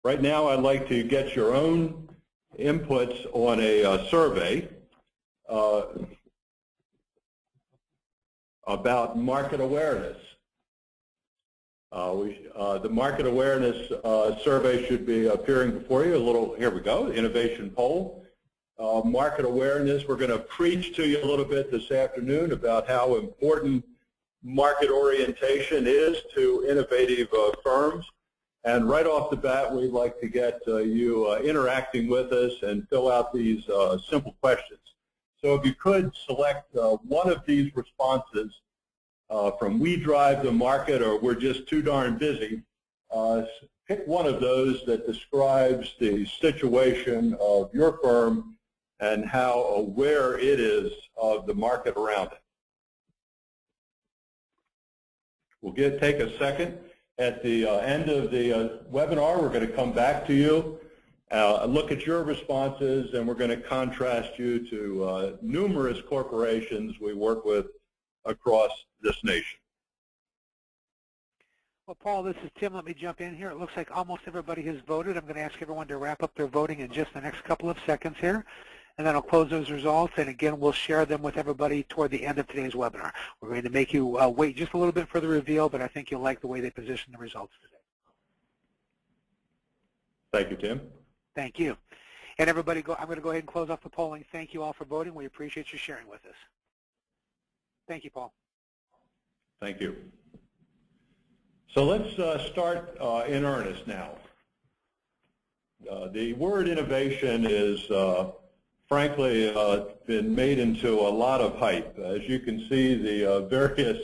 Right now, I'd like to get your own inputs on a survey about market awareness. The market awareness survey should be appearing before you. Here we go, innovation poll. Market awareness, we're going to preach to you a little bit this afternoon about how important market orientation is to innovative firms. And right off the bat, we'd like to get you interacting with us and fill out these simple questions. So if you could select one of these responses from we drive the market or we're just too darn busy, pick one of those that describes the situation of your firm and how aware it is of the market around it. We'll take a second. At the end of the webinar, we're going to come back to you, look at your responses, and we're going to contrast you to numerous corporations we work with across this nation. Well, Paul, this is Tim. Let me jump in here. It looks like almost everybody has voted. I'm going to ask everyone to wrap up their voting in just the next couple of seconds here, and then I'll close those results, and again, we'll share them with everybody toward the end of today's webinar. We're going to make you wait just a little bit for the reveal, but I think you'll like the way they position the results today. Thank you, Tim. Thank you. And everybody, I'm going to go ahead and close off the polling. Thank you all for voting. We appreciate you sharing with us. Thank you, Paul. Thank you. So let's start in earnest now. The word innovation is, frankly, been made into a lot of hype. As you can see, the various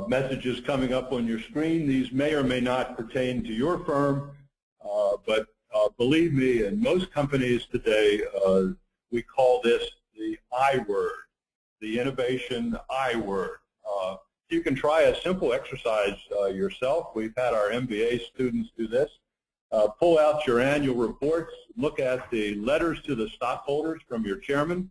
messages coming up on your screen, these may or may not pertain to your firm, but believe me, in most companies today, we call this the I word, the innovation I word. You can try a simple exercise yourself. We've had our MBA students do this. Pull out your annual reports, look at the letters to the stockholders from your chairman,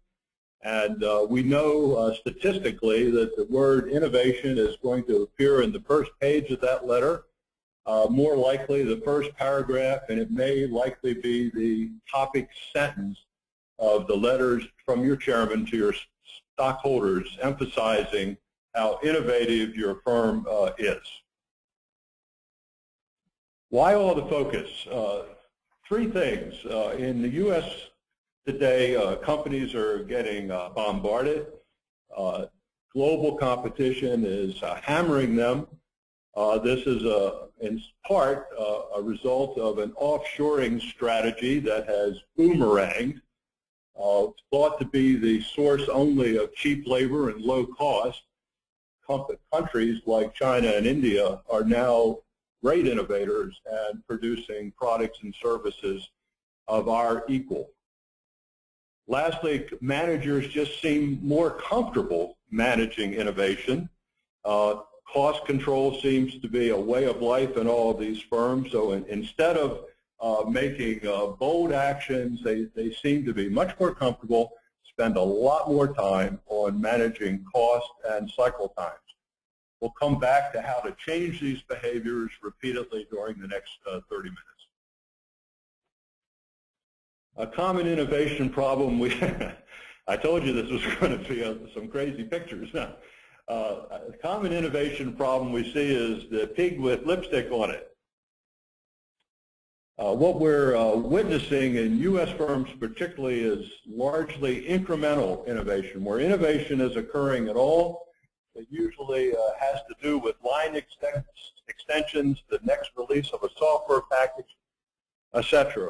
and we know statistically that the word innovation is going to appear in the first page of that letter, more likely the first paragraph, and it may likely be the topic sentence of the letters from your chairman to your stockholders emphasizing how innovative your firm is. Why all the focus? Three things. In the U.S. today, companies are getting bombarded. Global competition is hammering them. This is in part a result of an offshoring strategy that has boomeranged. Thought to be the source only of cheap labor and low cost. Countries like China and India are now great innovators and producing products and services of our equal. Lastly, managers just seem more comfortable managing innovation. Cost control seems to be a way of life in all of these firms, so instead of making bold actions, they seem to be much more comfortable, spend a lot more time on managing cost and cycle times. We'll come back to how to change these behaviors repeatedly during the next 30 minutes. A common innovation problem, I told you this was going to be some crazy pictures. A common innovation problem we see is the pig with lipstick on it. What we're witnessing in U.S. firms particularly is largely incremental innovation, where innovation is occurring at all. It usually has to do with line extensions, the next release of a software package, etc.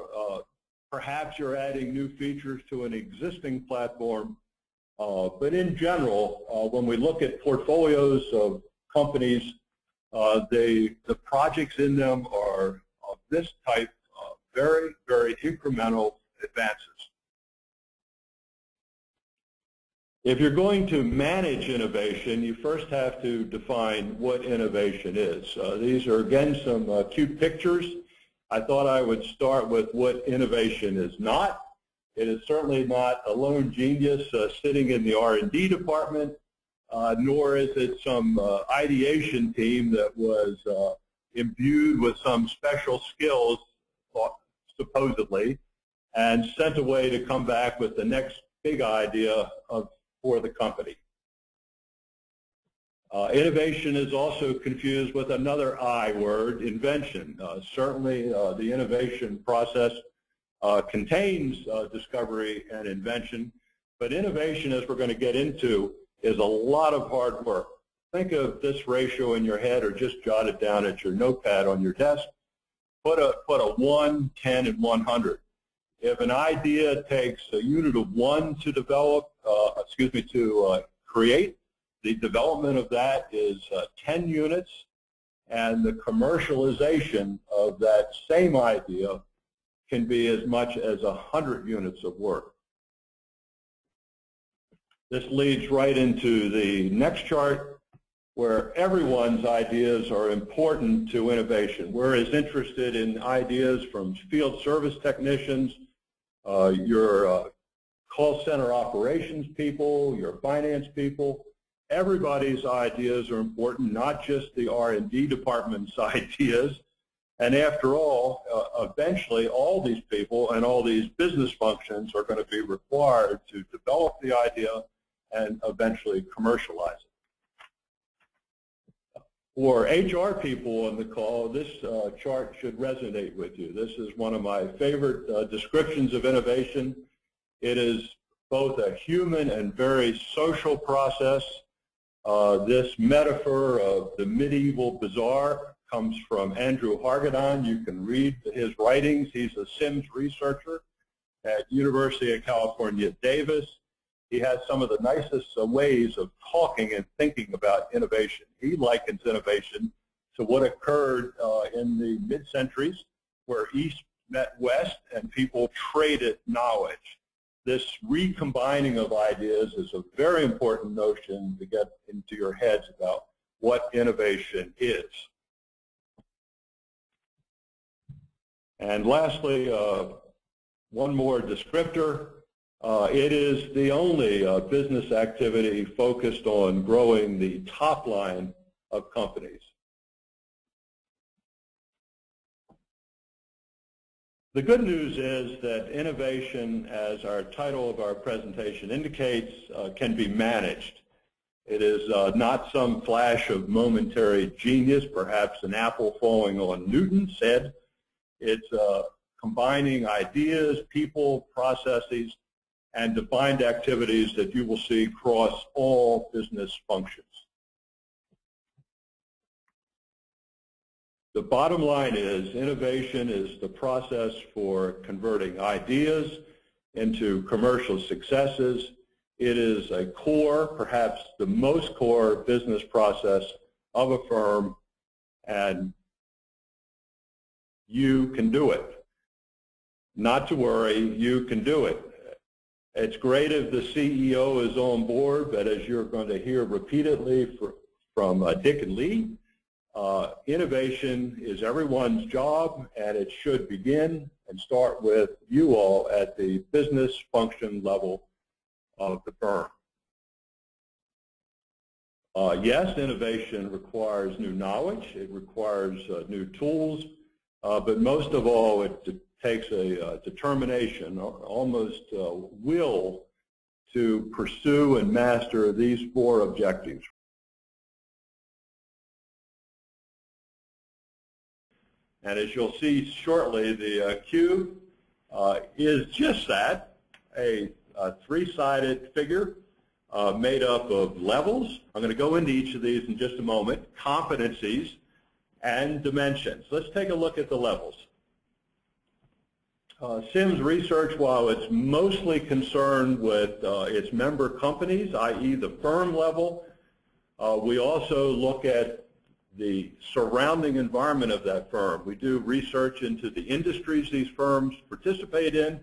Perhaps you're adding new features to an existing platform, but in general, when we look at portfolios of companies, the projects in them are of this type, very, very incremental advances. If you're going to manage innovation, you first have to define what innovation is. These are, again, some cute pictures. I thought I would start with what innovation is not. It is certainly not a lone genius sitting in the R&D department, nor is it some ideation team that was imbued with some special skills, thought supposedly, and sent away to come back with the next big idea for the company. Innovation is also confused with another I word, invention. Certainly the innovation process contains discovery and invention, but innovation, as we're going to get into, is a lot of hard work. Think of this ratio in your head, or just jot it down at your notepad on your desk. Put a 1, 10, and 100. If an idea takes a unit of 1 to develop, to create, the development of that is 10 units, and the commercialization of that same idea can be as much as 100 units of work. This leads right into the next chart, where everyone's ideas are important to innovation. We're as interested in ideas from field service technicians, your call center operations people, your finance people. Everybody's ideas are important, not just the R&D department's ideas. And after all, eventually all these people and all these business functions are going to be required to develop the idea and eventually commercialize it. For HR people on the call, this chart should resonate with you. This is one of my favorite descriptions of innovation. It is both a human and very social process. This metaphor of the medieval bazaar comes from Andrew Hargadon. You can read his writings. He's a Sims researcher at University of California, Davis. He has some of the nicest ways of talking and thinking about innovation. He likens innovation to what occurred in the mid-centuries, where East met West and people traded knowledge. This recombining of ideas is a very important notion to get into your heads about what innovation is. And lastly, one more descriptor. It is the only business activity focused on growing the top line of companies. The good news is that innovation, as our title of our presentation indicates, can be managed. It is not some flash of momentary genius, perhaps an apple falling on Newton's head. It's combining ideas, people, processes, and defined activities that you will see across all business functions. The bottom line is innovation is the process for converting ideas into commercial successes. It is a core, perhaps the most core business process of a firm, and you can do it. Not to worry, you can do it. It's great if the CEO is on board, but as you're going to hear repeatedly from Dick and Lee, innovation is everyone's job, and it should begin and start with you all at the business function level of the firm. Yes, innovation requires new knowledge, it requires new tools, but most of all it takes a determination, almost will, to pursue and master these 4 objectives. And as you'll see shortly, the cube is just that, a 3-sided figure made up of levels. I'm going to go into each of these in just a moment, competencies, and dimensions. Let's take a look at the levels. Sims research, while it's mostly concerned with its member companies, i.e. the firm level, we also look at the surrounding environment of that firm. We do research into the industries these firms participate in,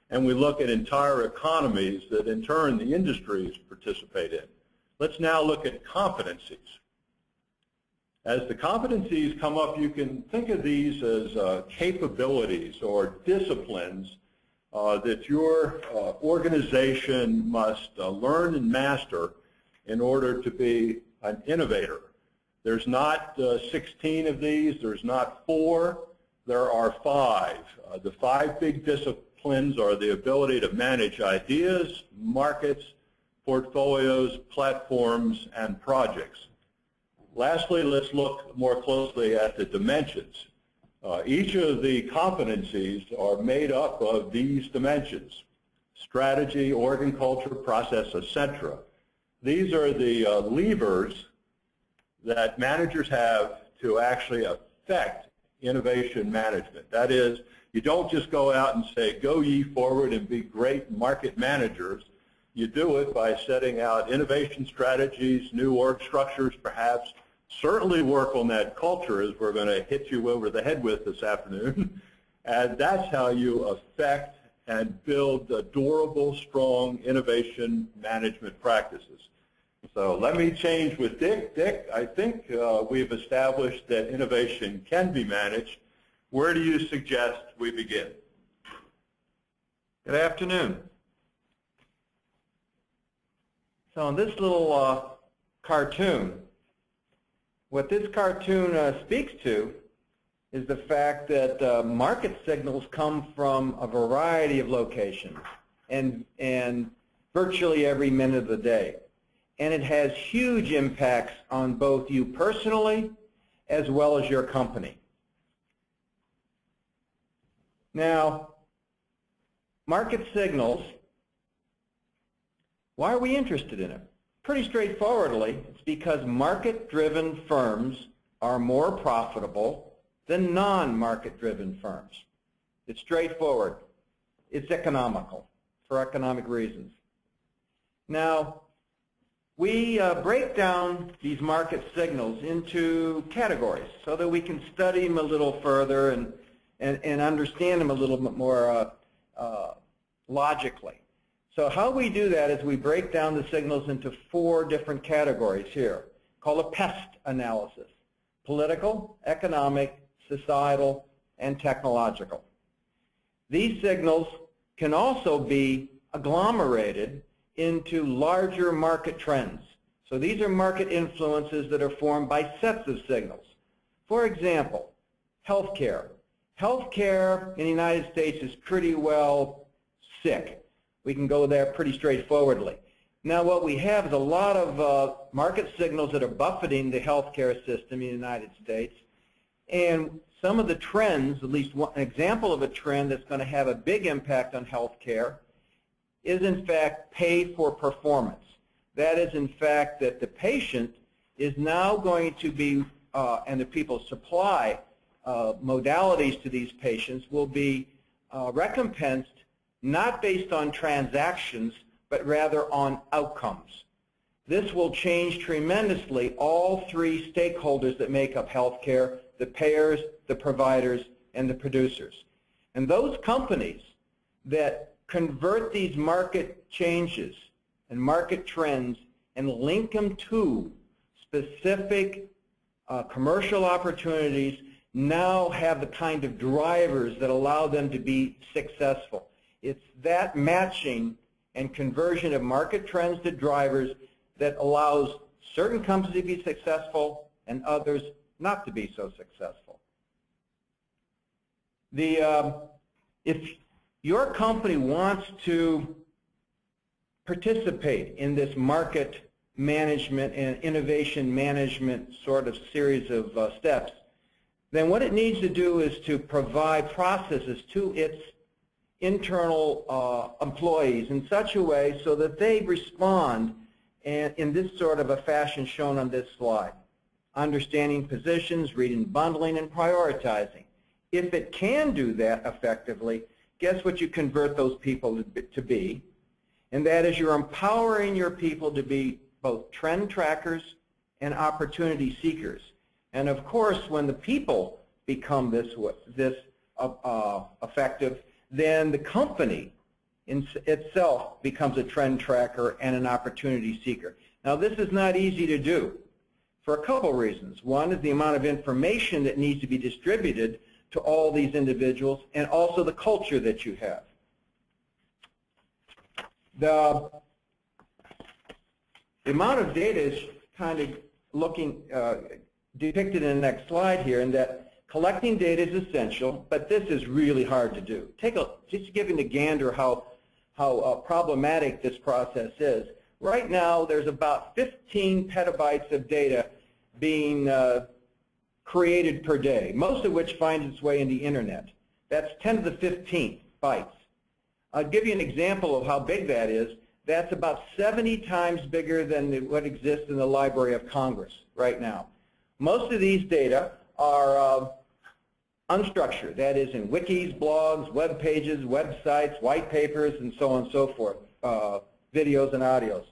and we look at entire economies that in turn the industries participate in. Let's now look at competencies. As the competencies come up, you can think of these as capabilities or disciplines that your organization must learn and master in order to be an innovator. There's not 16 of these, there's not 4, there are five. The five big disciplines are the ability to manage ideas, markets, portfolios, platforms, and projects. Lastly, let's look more closely at the dimensions. Each of the competencies are made up of these dimensions: strategy, organ culture, process, etc. These are the levers that managers have to actually affect innovation management. That is, you don't just go out and say, go ye forward and be great market managers. You do it by setting out innovation strategies, new org structures perhaps, certainly work on that culture, as we're going to hit you over the head with this afternoon. And that's how you affect and build durable, strong innovation management practices. So let me change with Dick. Dick, I think we've established that innovation can be managed. Where do you suggest we begin? Good afternoon. So in this little cartoon, what this cartoon speaks to is the fact that market signals come from a variety of locations and virtually every minute of the day. And it has huge impacts on both you personally as well as your company. Now, market signals, why are we interested in it? Pretty straightforwardly, it's because market-driven firms are more profitable than non-market-driven firms. It's straightforward. It's economical for economic reasons. Now, we break down these market signals into categories so that we can study them a little further and understand them a little bit more logically. So how we do that is we break down the signals into four different categories here, called a PEST analysis: political, economic, societal, and technological. These signals can also be agglomerated into larger market trends. So these are market influences that are formed by sets of signals. For example, healthcare. Healthcare in the United States is pretty well sick. We can go there pretty straightforwardly. Now what we have is a lot of market signals that are buffeting the healthcare system in the United States. And some of the trends, at least one example of a trend that's going to have a big impact on healthcare, is in fact pay for performance. That is in fact that the patient is now going to be, and the people supply modalities to these patients will be recompensed not based on transactions, but rather on outcomes. This will change tremendously all three stakeholders that make up healthcare: the payers, the providers, and the producers. And those companies that convert these market changes and market trends and link them to specific commercial opportunities now have the kind of drivers that allow them to be successful. It's that matching and conversion of market trends to drivers that allows certain companies to be successful and others not to be so successful. If your company wants to participate in this market management and innovation management sort of series of steps, then what it needs to do is to provide processes to its internal employees in such a way so that they respond in this sort of a fashion shown on this slide: understanding positions, reading, bundling, and prioritizing. If it can do that effectively, guess what you convert those people to be? And that is you're empowering your people to be both trend trackers and opportunity seekers. And of course, when the people become this effective, then the company itself becomes a trend tracker and an opportunity seeker. Now, this is not easy to do for a couple reasons. One is the amount of information that needs to be distributed to all these individuals, and also the culture that you have. The amount of data is kind of looking depicted in the next slide here, in that collecting data is essential, but this is really hard to do. Just to give you a gander how problematic this process is. Right now, there's about 15 petabytes of data being created per day, most of which finds its way in the internet. That's 10 to the 15th bytes. I'll give you an example of how big that is. That's about 70 times bigger than what exists in the Library of Congress right now. Most of these data are unstructured, that is in wikis, blogs, web pages, websites, white papers, and so on and so forth, videos and audios.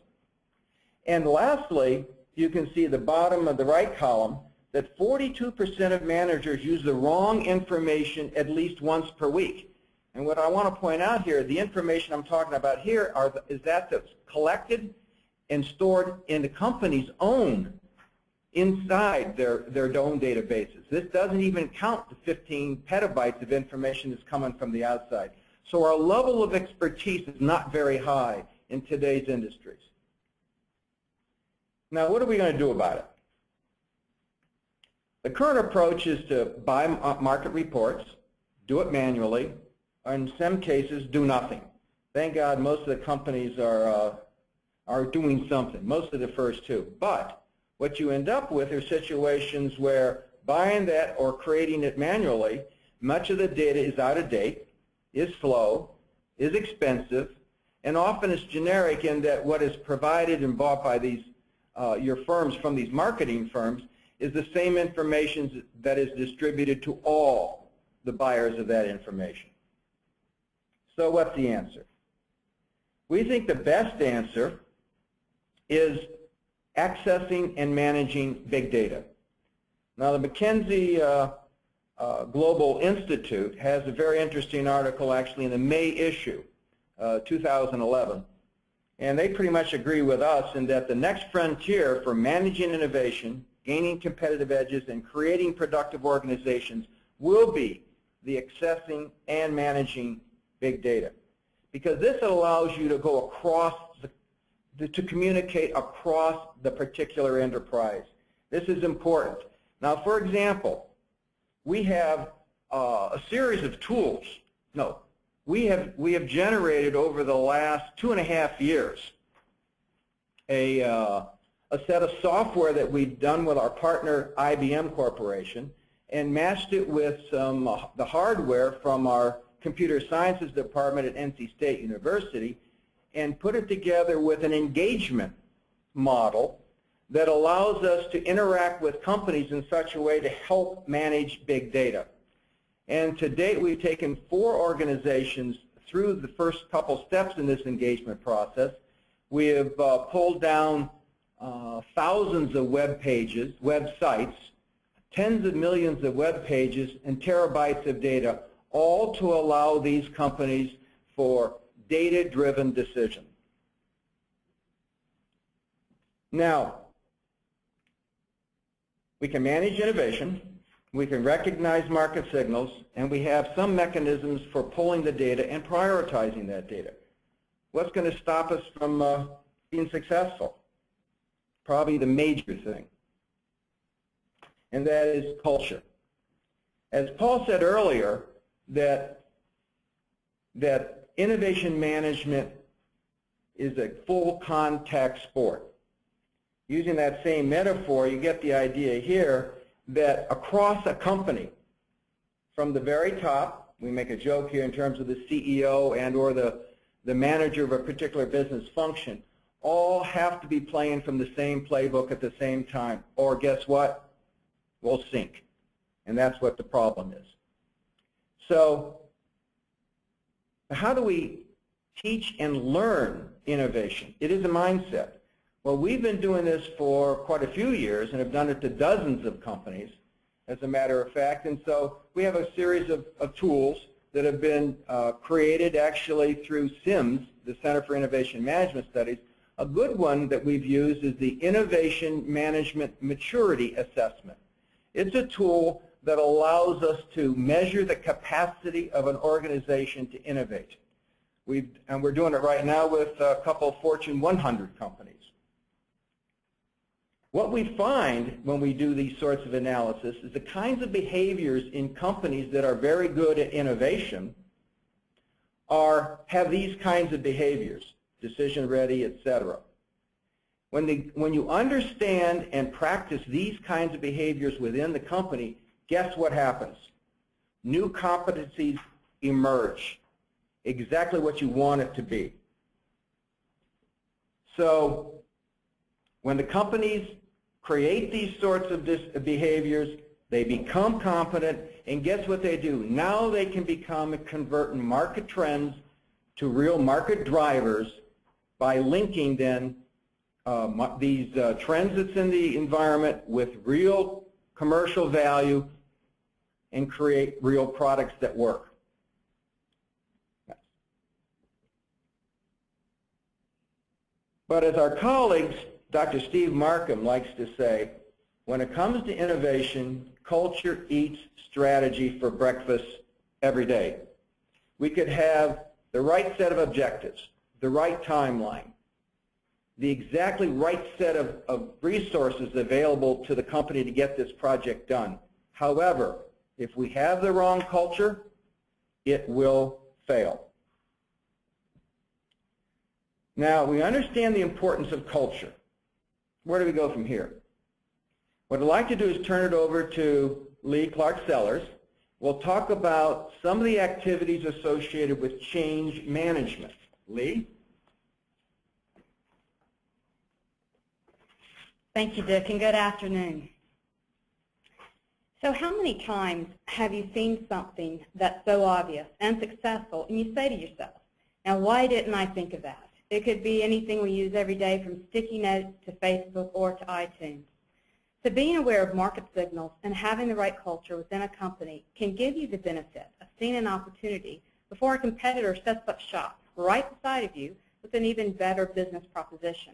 And lastly, you can see at the bottom of the right column that 42% of managers use the wrong information at least once per week. And what I want to point out here, the information I'm talking about here is that's collected and stored in the company's own, inside their own databases. This doesn't even count the 15 petabytes of information that's coming from the outside. So our level of expertise is not very high in today's industries. Now, what are we going to do about it? The current approach is to buy market reports, do it manually, or in some cases, do nothing. Thank God most of the companies are doing something, most of the first two. But what you end up with are situations where buying that or creating it manually, much of the data is out of date, is slow, is expensive, and often is generic in that what is provided and bought by these your firms from these marketing firms is the same information that is distributed to all the buyers of that information. So what's the answer? We think the best answer is accessing and managing big data. Now, the McKinsey Global Institute has a very interesting article actually in the May issue, 2011. And they pretty much agree with us in that the next frontier for managing innovation, gaining competitive edges, and creating productive organizations will be the accessing and managing big data. Because this allows you to go across, to communicate across the particular enterprise. This is important. Now, for example, we have a series of tools. No, we have generated over the last 2.5 years a set of software that we've done with our partner IBM Corporation and matched it with the hardware from our computer sciences department at NC State University and put it together with an engagement model that allows us to interact with companies in such a way to help manage big data. And to date, we've taken 4 organizations through the first couple steps in this engagement process. We have pulled down thousands of web pages, websites, tens of millions of web pages, and terabytes of data, all to allow these companies for data-driven decision. Now, we can manage innovation, we can recognize market signals, and we have some mechanisms for pulling the data and prioritizing that data. What's going to stop us from being successful? Probably the major thing, and that is culture. As Paul said earlier, that innovation management is a full contact sport. Using that same metaphor, you get the idea here that across a company, from the very top, we make a joke here in terms of the CEO and or the manager of a particular business function, all have to be playing from the same playbook at the same time, or guess what? We'll sink. And that's what the problem is. So how do we teach and learn innovation? It is a mindset. Well, we've been doing this for quite a few years and have done it to dozens of companies, as a matter of fact. And so we have a series of tools that have been created actually through CIMS, the Center for Innovation Management Studies. A good one that we've used is the Innovation Management Maturity Assessment. It's a tool that allows us to measure the capacity of an organization to innovate. And we're doing it right now with a couple of Fortune 100 companies. What we find when we do these sorts of analysis is the kinds of behaviors in companies that are very good at innovation have these kinds of behaviors, decision ready, etc. When you understand and practice these kinds of behaviors within the company, guess what happens? New competencies emerge, exactly what you want it to be. So when the companies create these sorts of behaviors, they become competent, and guess what they do? Now they can become and convert market trends to real market drivers by linking then these trends that's in the environment with real commercial value and create real products that work. But as our colleagues, Dr. Steve Markham likes to say, when it comes to innovation, culture eats strategy for breakfast every day. We could have the right set of objectives, the right timeline, the exactly right set of resources available to the company to get this project done. However, if we have the wrong culture, it will fail. Now, we understand the importance of culture. Where do we go from here? What I'd like to do is turn it over to Lee Clark-Sellers. We'll talk about some of the activities associated with change management. Lee? Thank you, Dick, and good afternoon. So how many times have you seen something that's so obvious and successful, and you say to yourself, now why didn't I think of that? It could be anything we use every day, from sticky notes to Facebook or to iTunes. So being aware of market signals and having the right culture within a company can give you the benefit of seeing an opportunity before a competitor sets up shop right beside of you with an even better business proposition.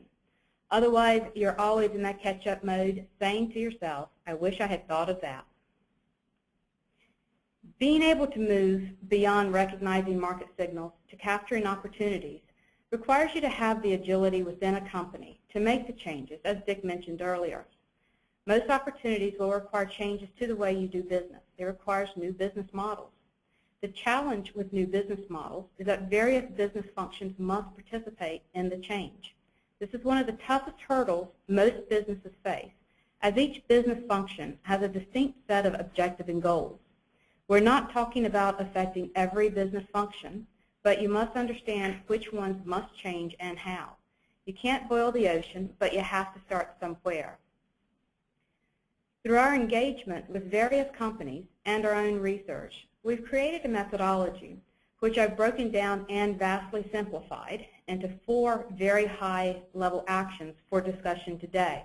Otherwise, you're always in that catch-up mode, saying to yourself, I wish I had thought of that. Being able to move beyond recognizing market signals to capturing opportunities requires you to have the agility within a company to make the changes, as Dick mentioned earlier. Most opportunities will require changes to the way you do business. It requires new business models. The challenge with new business models is that various business functions must participate in the change. This is one of the toughest hurdles most businesses face, as each business function has a distinct set of objectives and goals. We're not talking about affecting every business function, but you must understand which ones must change and how. You can't boil the ocean, but you have to start somewhere. Through our engagement with various companies and our own research, we've created a methodology which I've broken down and vastly simplified into 4 very high-level actions for discussion today.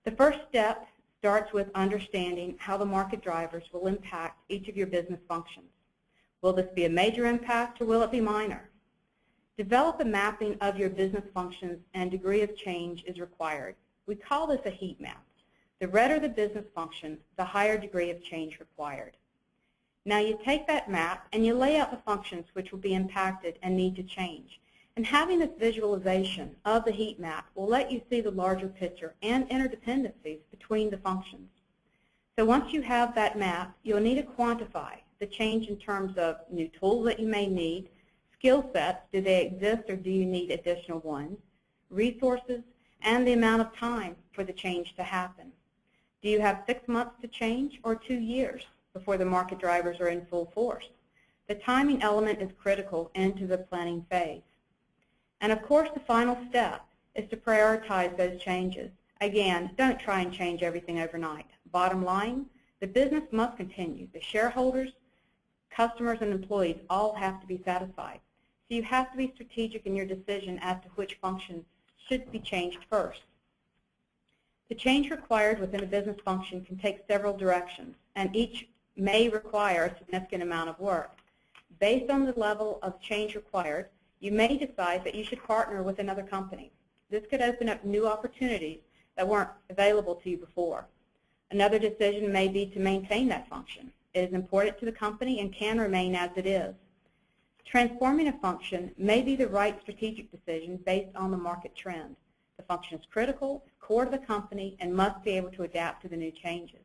The first step starts with understanding how the market drivers will impact each of your business functions. Will this be a major impact, or will it be minor? Develop a mapping of your business functions, and degree of change is required. We call this a heat map. The redder the business function, the higher degree of change required. Now you take that map and you lay out the functions which will be impacted and need to change. And having this visualization of the heat map will let you see the larger picture and interdependencies between the functions. So once you have that map, you'll need to quantify the change in terms of new tools that you may need, skill sets, do they exist or do you need additional ones, resources, and the amount of time for the change to happen. Do you have 6 months to change or 2 years before the market drivers are in full force? The timing element is critical into the planning phase. And of course, the final step is to prioritize those changes. Again, don't try and change everything overnight. Bottom line, the business must continue. The shareholders, customers, and employees all have to be satisfied. So you have to be strategic in your decision as to which function should be changed first. The change required within a business function can take several directions, and each may require a significant amount of work. Based on the level of change required, you may decide that you should partner with another company. This could open up new opportunities that weren't available to you before. Another decision may be to maintain that function. It is important to the company and can remain as it is. Transforming a function may be the right strategic decision based on the market trend. The function is critical, it's core to the company, and must be able to adapt to the new changes.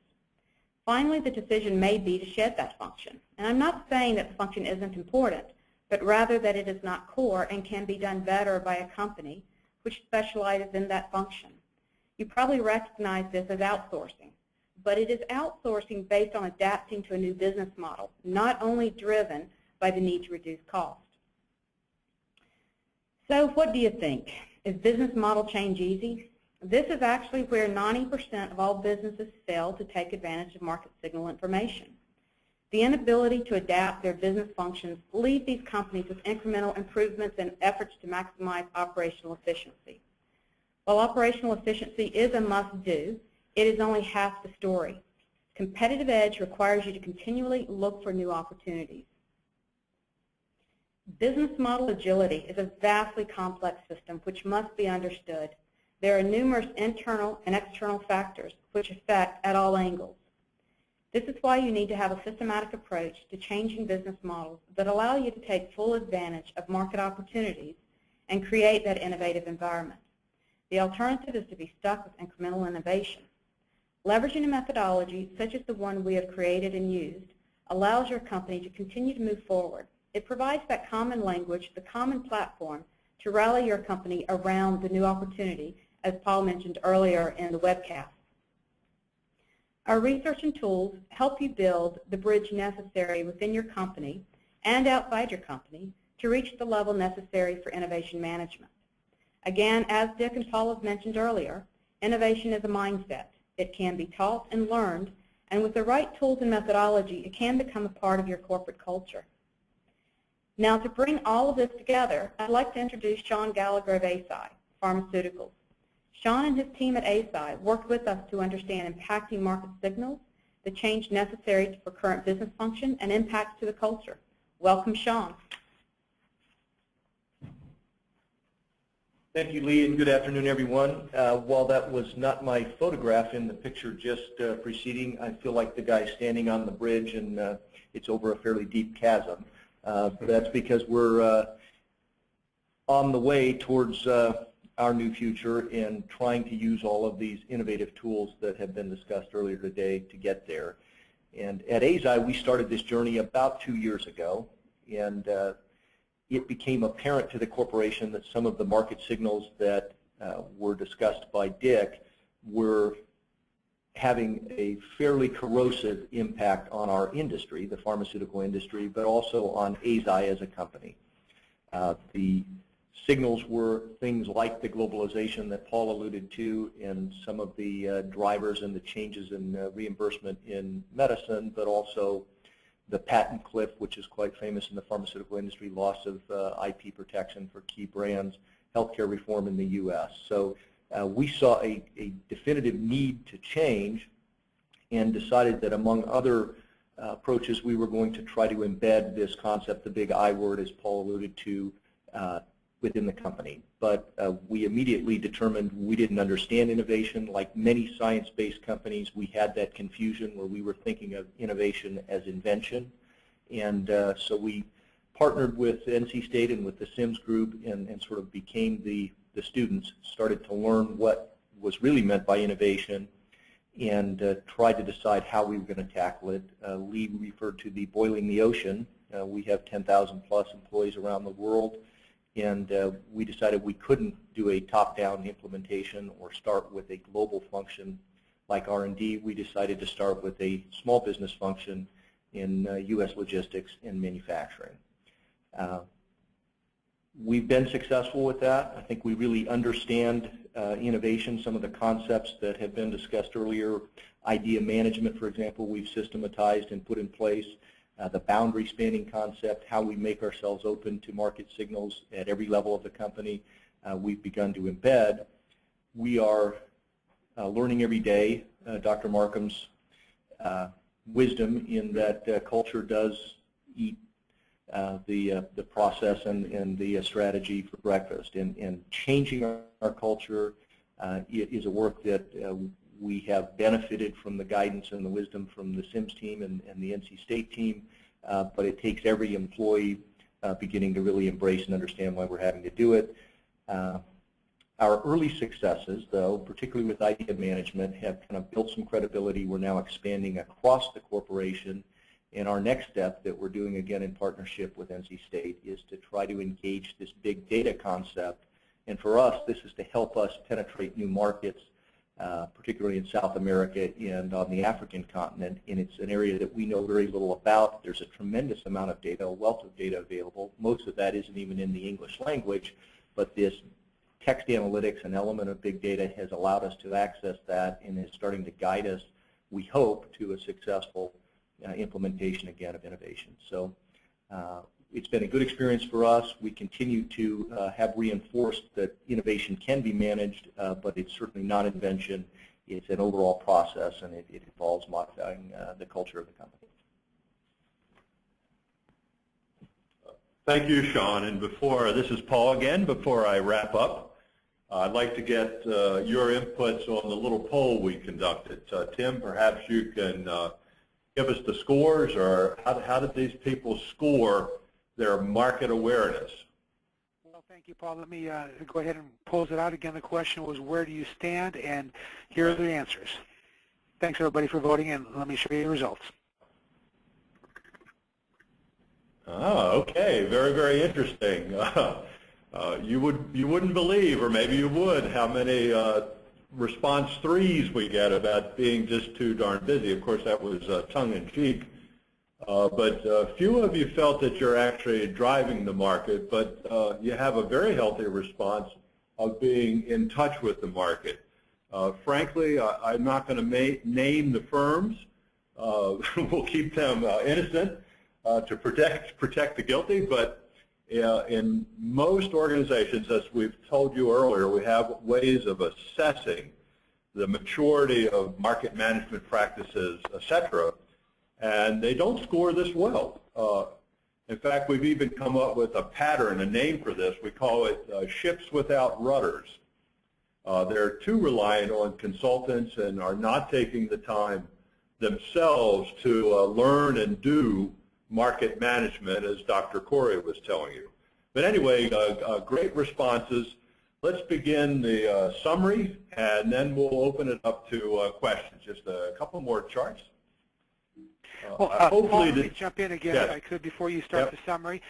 Finally, the decision may be to shed that function. And I'm not saying that the function isn't important, but rather that it is not core and can be done better by a company which specializes in that function. You probably recognize this as outsourcing, but it is outsourcing based on adapting to a new business model, not only driven by the need to reduce cost. So what do you think? Is business model change easy? This is actually where 90% of all businesses fail to take advantage of market signal information. The inability to adapt their business functions leave these companies with incremental improvements and efforts to maximize operational efficiency. While operational efficiency is a must-do, it is only half the story. Competitive edge requires you to continually look for new opportunities. Business model agility is a vastly complex system which must be understood. There are numerous internal and external factors which affect at all angles. This is why you need to have a systematic approach to changing business models that allow you to take full advantage of market opportunities and create that innovative environment. The alternative is to be stuck with incremental innovation. Leveraging a methodology such as the one we have created and used allows your company to continue to move forward. It provides that common language, the common platform, to rally your company around the new opportunity, as Paul mentioned earlier in the webcast. Our research and tools help you build the bridge necessary within your company and outside your company to reach the level necessary for innovation management. Again, as Dick and Paul have mentioned earlier, innovation is a mindset. It can be taught and learned, and with the right tools and methodology, it can become a part of your corporate culture. Now, to bring all of this together, I'd like to introduce Sean Gallagher of Eisai Pharmaceuticals. Sean and his team at Eisai worked with us to understand impacting market signals, the change necessary for current business function, and impacts to the culture. Welcome, Sean. Thank you, Lee, and good afternoon, everyone. While that was not my photograph in the picture just preceding, I feel like the guy standing on the bridge, and it's over a fairly deep chasm. That's because we're on the way towards our new future and trying to use all of these innovative tools that have been discussed earlier today to get there. And at Eisai, we started this journey about 2 years ago, and it became apparent to the corporation that some of the market signals that were discussed by Dick were having a fairly corrosive impact on our industry, the pharmaceutical industry, but also on Eisai as a company. The signals were things like the globalization that Paul alluded to and some of the drivers and the changes in reimbursement in medicine, but also the patent cliff, which is quite famous in the pharmaceutical industry, loss of IP protection for key brands, healthcare reform in the U.S. So we saw a definitive need to change and decided that among other approaches, we were going to try to embed this concept, the big I word, as Paul alluded to, within the company. But we immediately determined we didn't understand innovation. Like many science-based companies, we had that confusion where we were thinking of innovation as invention. And so we partnered with NC State and with the Sims Group and sort of became the students, started to learn what was really meant by innovation and tried to decide how we were going to tackle it. Lee referred to the boiling the ocean. We have 10,000 plus employees around the world, and we decided we couldn't do a top-down implementation or start with a global function like R&D. We decided to start with a small business function in U.S. logistics and manufacturing. We've been successful with that. I think we really understand innovation, some of the concepts that have been discussed earlier. Idea management, for example, we've systematized and put in place. The boundary spanning concept, how we make ourselves open to market signals at every level of the company, we've begun to embed. We are learning every day Dr. Markham's wisdom in that culture does eat the process and the strategy for breakfast. And changing our culture is a work that we have benefited from the guidance and the wisdom from the Sims team and the NC State team, but it takes every employee beginning to really embrace and understand why we're having to do it. Our early successes, though, particularly with idea management, have kind of built some credibility. We're now expanding across the corporation. And our next step that we're doing, again, in partnership with NC State, is to try to engage this big data concept. And for us, this is to help us penetrate new markets, particularly in South America and on the African continent. And it's an area that we know very little about. There's a tremendous amount of data, a wealth of data available. Most of that isn't even in the English language, but this text analytics, an element of big data, has allowed us to access that and is starting to guide us, we hope, to a successful implementation, again, of innovation. So it's been a good experience for us. We continue to have reinforced that innovation can be managed, but it's certainly not invention. It's an overall process, and it involves modifying the culture of the company. Thank you, Sean. And this is Paul again. Before I wrap up, I'd like to get your inputs on the little poll we conducted. Tim, perhaps you can give us the scores, or how did these people score their market awareness? Well, thank you, Paul. Let me go ahead and pose it out again. The question was, where do you stand? And here are the answers. Thanks, everybody, for voting, and let me show you the results. Oh, okay. Very, very interesting. You wouldn't believe, or maybe you would, how many response threes we get about being just too darn busy. Of course, that was tongue-in-cheek. But few of you felt that you're actually driving the market, but you have a very healthy response of being in touch with the market. Frankly, I'm not going to name the firms. We'll keep them innocent to protect the guilty, but in most organizations, as we've told you earlier, we have ways of assessing the maturity of market management practices, etc., and they don't score this well. In fact, we've even come up with a pattern, a name for this. We call it ships without rudders. They're too reliant on consultants and are not taking the time themselves to learn and do market management, as Dr. Corey was telling you. But anyway, great responses. Let's begin the summary, and then we'll open it up to questions. Just a couple more charts. Well, hopefully, Paul, let me jump in again, if I could, before you start the summary.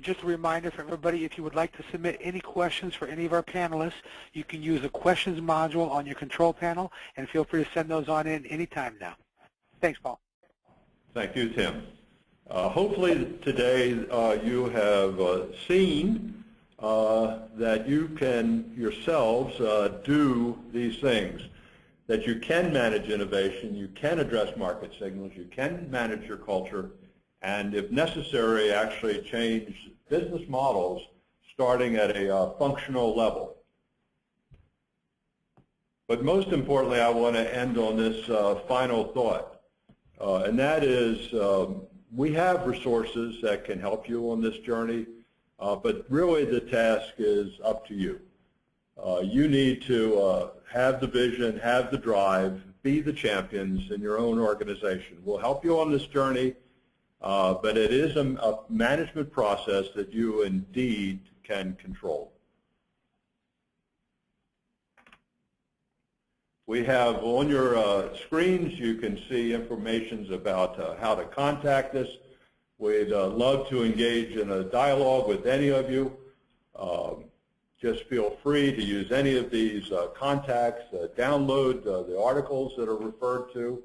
Just a reminder for everybody, if you would like to submit any questions for any of our panelists, you can use the questions module on your control panel, and feel free to send those on in anytime now. Thanks, Paul. Thank you, Tim. Hopefully today you have seen that you can yourselves do these things, that you can manage innovation, you can address market signals, you can manage your culture, and if necessary, actually change business models starting at a functional level. But most importantly, I want to end on this final thought, and that is we have resources that can help you on this journey, but really the task is up to you. You need to have the vision, have the drive, be the champions in your own organization. We'll help you on this journey, but it is a management process that you indeed can control. We have on your screens, you can see information about how to contact us. We'd love to engage in a dialogue with any of you. Just feel free to use any of these contacts, download the articles that are referred to.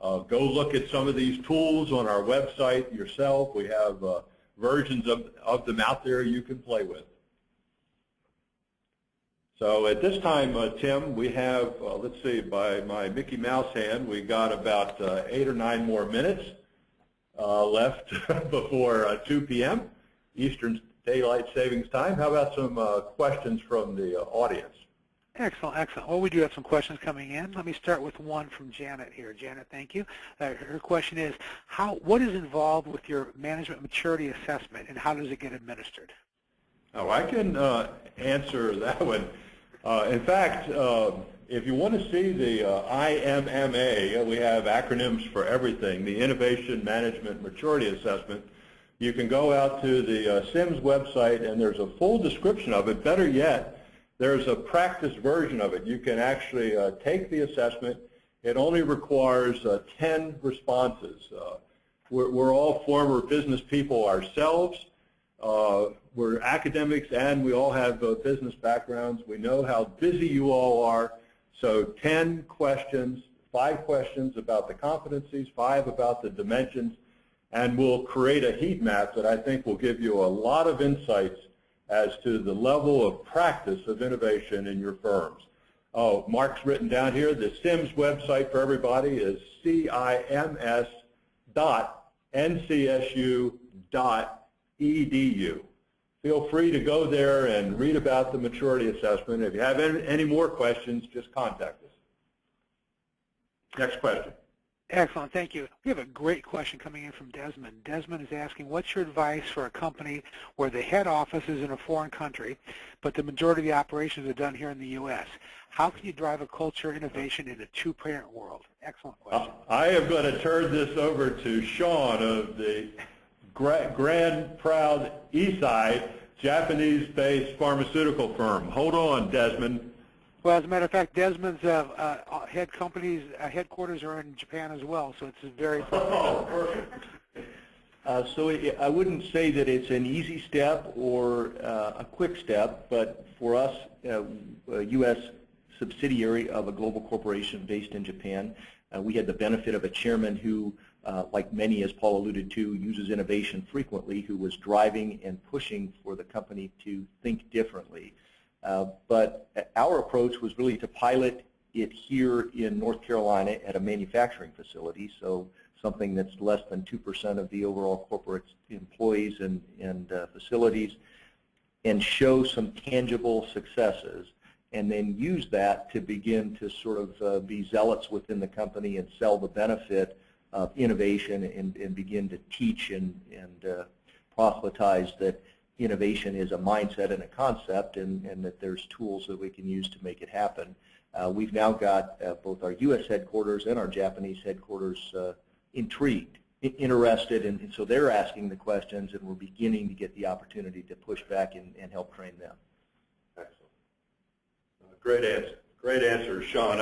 Go look at some of these tools on our website yourself. We have versions of them out there you can play with. So at this time, Tim, we have, let's see, by my Mickey Mouse hand, we got about 8 or 9 more minutes left before 2 p.m. Eastern Daylight Savings Time. How about some questions from the audience? Excellent, excellent. Well, we do have some questions coming in. Let me start with one from Janet here. Janet, thank you. Her question is, what is involved with your management maturity assessment, and how does it get administered? Oh, I can answer that one. In fact, if you want to see the IMMA, we have acronyms for everything, the Innovation Management Maturity Assessment. You can go out to the SIMS website, and there's a full description of it. Better yet, There's a practice version of it. You can actually take the assessment. It only requires 10 responses. We're all former business people ourselves. We're academics and we all have business backgrounds. We know how busy you all are. So 10 questions, 5 questions about the competencies, 5 about the dimensions, and we'll create a heat map that I think will give you a lot of insights as to the level of practice of innovation in your firms. Oh, Mark's written down here, the SIMS website for everybody is cims.ncsu.edu. Feel free to go there and read about the maturity assessment. If you have any more questions, just contact us. Next question. Excellent, thank you. We have a great question coming in from Desmond. Desmond is asking, what's your advice for a company where the head office is in a foreign country, but the majority of the operations are done here in the U.S.? How can you drive a culture innovation in a two-parent world? Excellent question. I am going to turn this over to Sean of the grand, proud Eisai, Japanese-based pharmaceutical firm. Hold on, Desmond. Well, as a matter of fact, Desmond's headquarters are in Japan as well, so it's very. Oh, perfect. So I wouldn't say that it's an easy step or a quick step, but for us, a U.S. subsidiary of a global corporation based in Japan, we had the benefit of a chairman who, like many, as Paul alluded to, uses innovation frequently, who was driving and pushing for the company to think differently. But our approach was really to pilot it here in North Carolina at a manufacturing facility, so something that's less than 2% of the overall corporate employees and facilities, and show some tangible successes, and then use that to begin to sort of be zealots within the company and sell the benefit of innovation and begin to teach and proselytize that innovation is a mindset and a concept, and that there's tools that we can use to make it happen. We've now got both our U.S. headquarters and our Japanese headquarters intrigued, interested, and so they're asking the questions, and we're beginning to get the opportunity to push back and help train them. Excellent. Great answer. Great answer, Sean.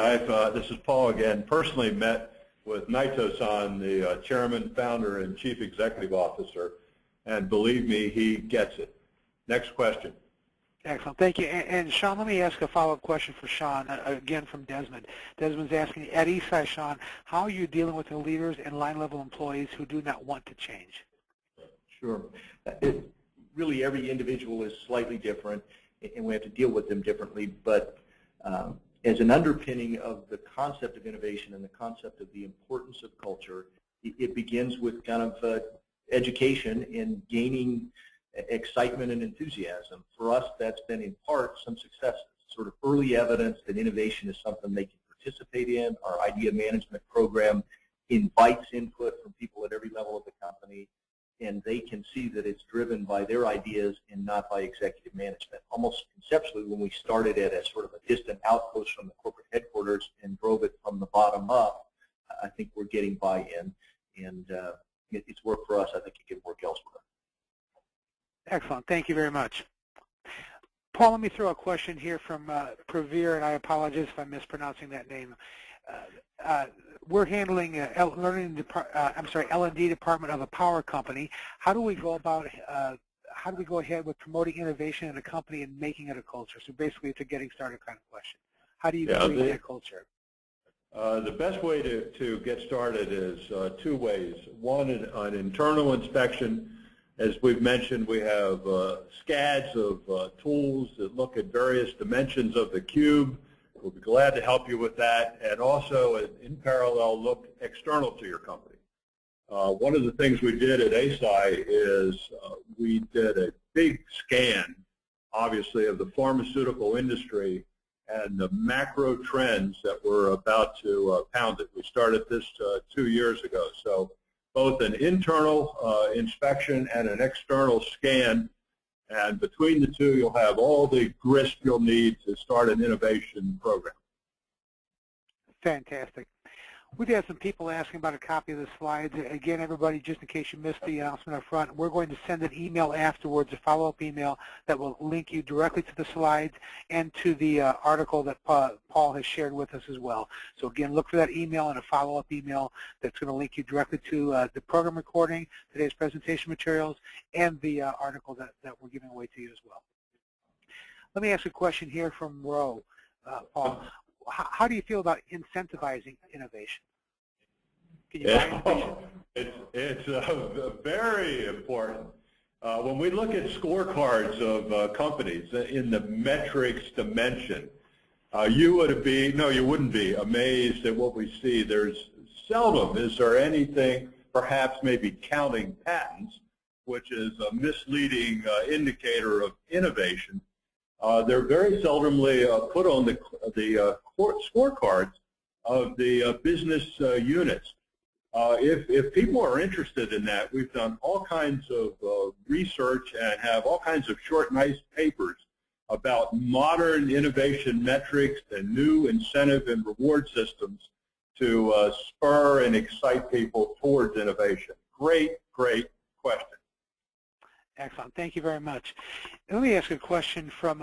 This is Paul again. Personally met with Naito-san, the chairman, founder, and chief executive officer, and believe me, he gets it. Next question. Excellent, thank you. And Sean, let me ask a follow-up question for Sean, again from Desmond. Desmond's asking, at Eisai, Sean, how are you dealing with the leaders and line-level employees who do not want to change? Sure. Really, every individual is slightly different, and we have to deal with them differently, but as an underpinning of the concept of innovation and the concept of the importance of culture, it begins with kind of education and gaining excitement and enthusiasm. For us, that's been in part some successes, sort of early evidence that innovation is something they can participate in. Our idea management program invites input from people at every level of the company, and they can see that it's driven by their ideas and not by executive management. Almost conceptually, when we started it as sort of a distant outpost from the corporate headquarters and drove it from the bottom up, I think we're getting buy-in, and it's worked for us. I think it can work elsewhere. Excellent. Thank you very much. Paul, let me throw a question here from Pravir, and I apologize if I'm mispronouncing that name. We're handling L&D department of a power company. How do we go about how do we go ahead with promoting innovation in a company and making it a culture? So basically, it's a getting started kind of question. How do you create that culture? The best way to get started is 2 ways. One, an internal inspection. As we've mentioned, we have scads of tools that look at various dimensions of the cube. We'll be glad to help you with that. And also, in parallel, look external to your company. One of the things we did at Eisai is we did a big scan, obviously, of the pharmaceutical industry and the macro trends that were about to pound it. We started this 2 years ago. So both an internal inspection and an external scan, and between the 2, you'll have all the grist you'll need to start an innovation program. Fantastic. We've had some people asking about a copy of the slides. Again, everybody, just in case you missed the announcement up front, we're going to send an email afterwards, a follow-up email that will link you directly to the slides and to the article that Paul has shared with us as well. So again, look for that email and a follow-up email that's going to link you directly to the program recording, today's presentation materials, and the article that we're giving away to you as well. Let me ask a question here from Ro, Paul. How do you feel about incentivizing innovation? Can you buy innovation? It's very important. When we look at scorecards of companies in the metrics dimension, you wouldn't be amazed at what we see. There's seldom is there anything, perhaps maybe counting patents, which is a misleading indicator of innovation. They're very seldomly put on the scorecards of the business units. If people are interested in that, we've done all kinds of research and have all kinds of short, nice papers about modern innovation metrics and new incentive and reward systems to spur and excite people towards innovation. Great, great question. Excellent. Thank you very much. Let me ask a question from,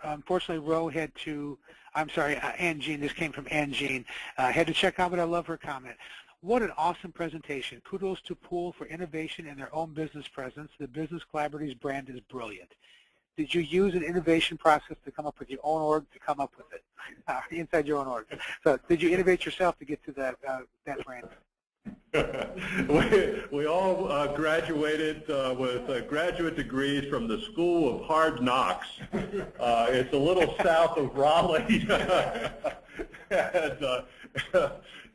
unfortunately, Ro had to, I'm sorry, Ann Jean, this came from Ann Jean, had to check out, but I love her comment. What an awesome presentation. Kudos to Pool for innovation and their own business presence. The Business Collaboratives brand is brilliant. Did you use an innovation process to come up with your own org to come up with it, inside your own org? So did you innovate yourself to get to that brand? We all graduated with graduate degrees from the School of Hard Knocks. It's a little south of Raleigh. And,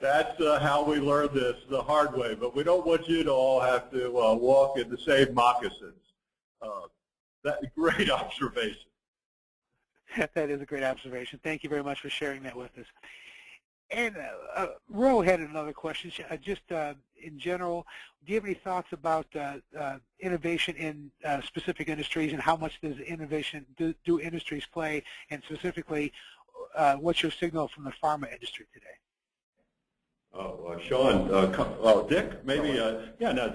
that's how we learned this the hard way. But we don't want you to all have to walk in the same moccasins. That's a great observation. That is a great observation. Thank you very much for sharing that with us. And Ro had another question. Just in general, do you have any thoughts about innovation in specific industries, and how much does innovation do industries play? And specifically, what's your signal from the pharma industry today? Sean, Dick, maybe,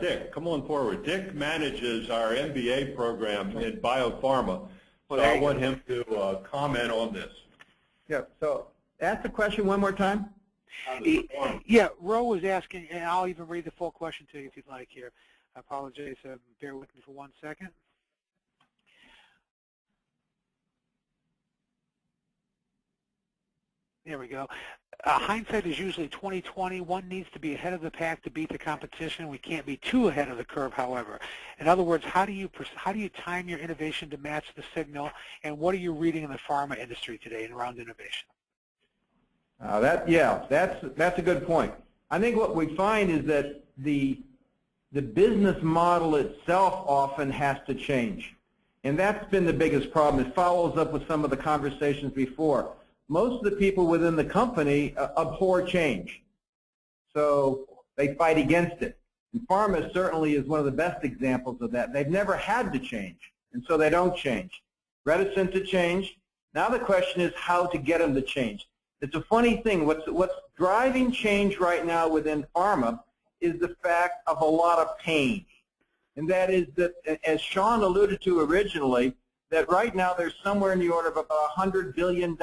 Dick, come on forward. Dick manages our MBA program in biopharma, so I want him to comment on this. Yeah, so ask the question one more time. Yeah, Ro was asking, and I'll even read the full question to you if you'd like here. I apologize, bear with me for 1 second. There we go. Hindsight is usually 20/20. One needs to be ahead of the pack to beat the competition. We can't be too ahead of the curve, however. In other words, how do you time your innovation to match the signal, and what are you reading in the pharma industry today around innovation? That's a good point. I think what we find is that the business model itself often has to change, and that's been the biggest problem. It follows up with some of the conversations before. Most of the people within the company abhor change, so they fight against it. And pharma certainly is one of the best examples of that. They've never had to change, and so they don't change. Reticent to change. Now the question is how to get them to change. It's a funny thing. What's driving change right now within pharma is the fact of a lot of pain. And that is that, as Sean alluded to originally, that right now there's somewhere in the order of about $100 billion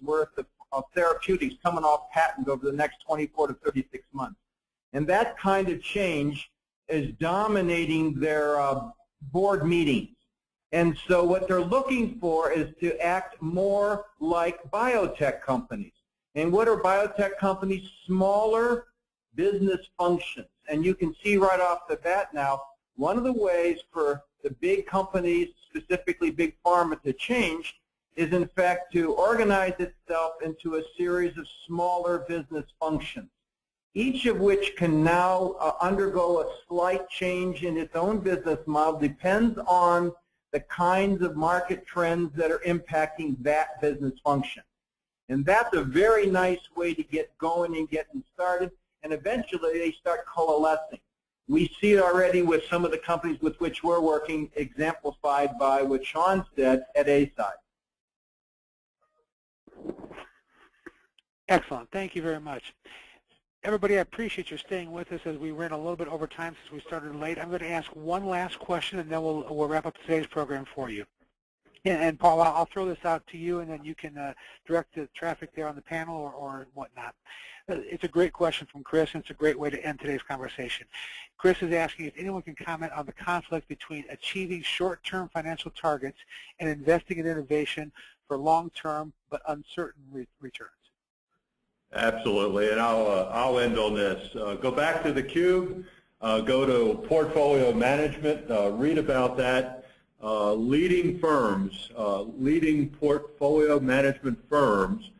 worth of therapeutics coming off patent over the next 24 to 36 months. And that kind of change is dominating their board meetings. And so what they're looking for is to act more like biotech companies. And what are biotech companies? Smaller business functions. And you can see right off the bat now, one of the ways for the big companies, specifically big pharma, to change is in fact to organize itself into a series of smaller business functions, each of which can now undergo a slight change in its own business model. Depends on the kinds of market trends that are impacting that business function. And that's a very nice way to get going and getting started, and eventually they start coalescing. We see it already with some of the companies with which we're working, exemplified by what Sean said at Eisai. Excellent. Thank you very much. Everybody, I appreciate your staying with us as we ran a little bit over time since we started late. I'm going to ask one last question, and then we'll wrap up today's program for you. And Paul, I'll throw this out to you, and then you can direct the traffic there on the panel or whatnot. It's a great question from Chris, and it's a great way to end today's conversation. Chris is asking if anyone can comment on the conflict between achieving short-term financial targets and investing in innovation for long-term but uncertain returns. Absolutely, and I'll end on this. Go back to theCUBE, go to portfolio management, read about that. Leading firms, leading portfolio management firms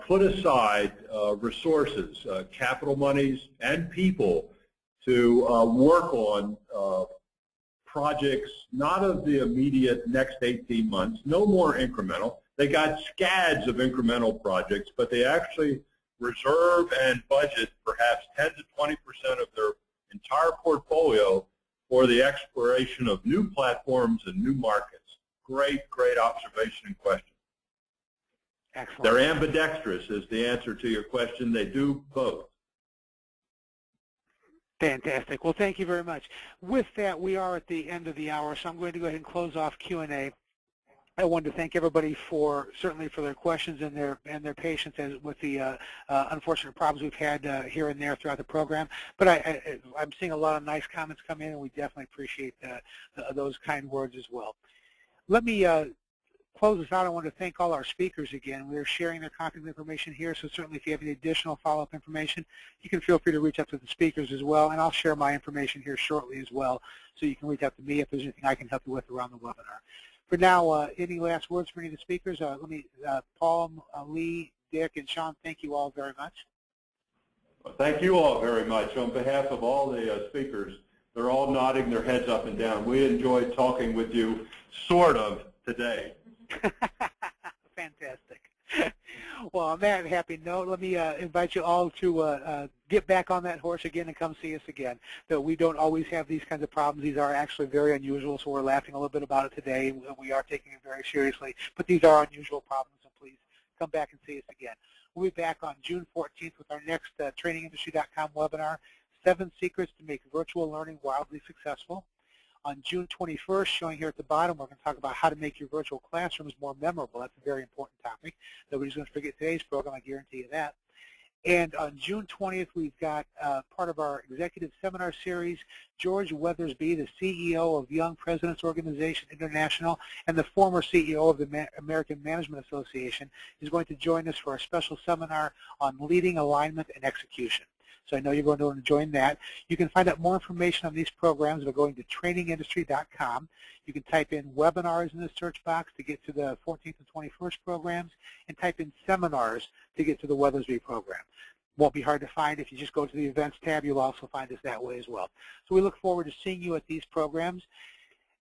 put aside resources, capital monies, and people to work on projects not of the immediate next 18 months, no more incremental. They got scads of incremental projects, but they actually reserve and budget perhaps 10 to 20% of their entire portfolio for the exploration of new platforms and new markets. Great, great observation and question. Excellent. They're ambidextrous is the answer to your question. They do both. Fantastic. Well, thank you very much. With that, we are at the end of the hour, so I'm going to go ahead and close off Q&A. I wanted to thank everybody certainly for their questions and their patience with the unfortunate problems we've had here and there throughout the program. But I'm seeing a lot of nice comments come in, and we definitely appreciate those kind words as well. Let me close this out. I want to thank all our speakers again. We're sharing their contact information here, so certainly if you have any additional follow-up information, you can feel free to reach out to the speakers as well, and I'll share my information here shortly as well, so you can reach out to me if there's anything I can help you with around the webinar. For now, any last words for any of the speakers? Paul, Lee, Dick, and Sean, thank you all very much. Well, thank you all very much. On behalf of all the speakers, they're all nodding their heads up and down. We enjoyed talking with you, sort of, today. Fantastic. Well, on that happy note, let me invite you all to get back on that horse again and come see us again. Though we don't always have these kinds of problems. These are actually very unusual, so we're laughing a little bit about it today. We are taking it very seriously, but these are unusual problems, so please come back and see us again. We'll be back on June 14th with our next trainingindustry.com webinar, 7 Secrets to Make Virtual Learning Wildly Successful. On June 21st, showing here at the bottom, we're going to talk about how to make your virtual classrooms more memorable. That's a very important topic. Nobody's going to forget today's program, I guarantee you that. And on June 20th, we've got part of our executive seminar series, George Weathersby, the CEO of Young Presidents Organization International and the former CEO of the American Management Association, is going to join us for a special seminar on leading, alignment, and execution. So I know you're going to want to join that. You can find out more information on these programs by going to trainingindustry.com. You can type in webinars in the search box to get to the 14th and 21st programs, and type in seminars to get to the Weathersby program. Won't be hard to find. If you just go to the events tab, you'll also find us that way as well. So we look forward to seeing you at these programs.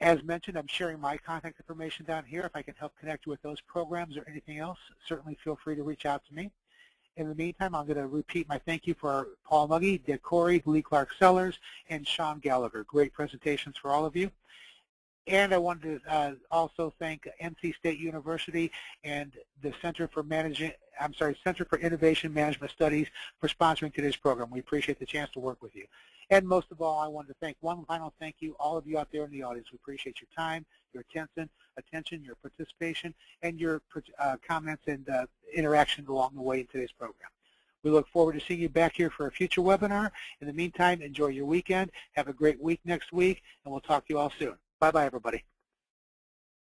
As mentioned, I'm sharing my contact information down here. If I can help connect you with those programs or anything else, certainly feel free to reach out to me. In the meantime, I'm going to repeat my thank you for Paul Muggy, Dick Corey, Lee Clark Sellers, and Sean Gallagher. Great presentations for all of you. And I wanted to also thank NC State University and the Center for Innovation Management Studies for sponsoring today's program. We appreciate the chance to work with you. And most of all, I wanted to thank one final thank you, all of you out there in the audience. We appreciate your time, your attention, your participation, and your comments and interactions along the way in today's program. We look forward to seeing you back here for a future webinar. In the meantime, enjoy your weekend. Have a great week next week, and we'll talk to you all soon. Bye-bye, everybody.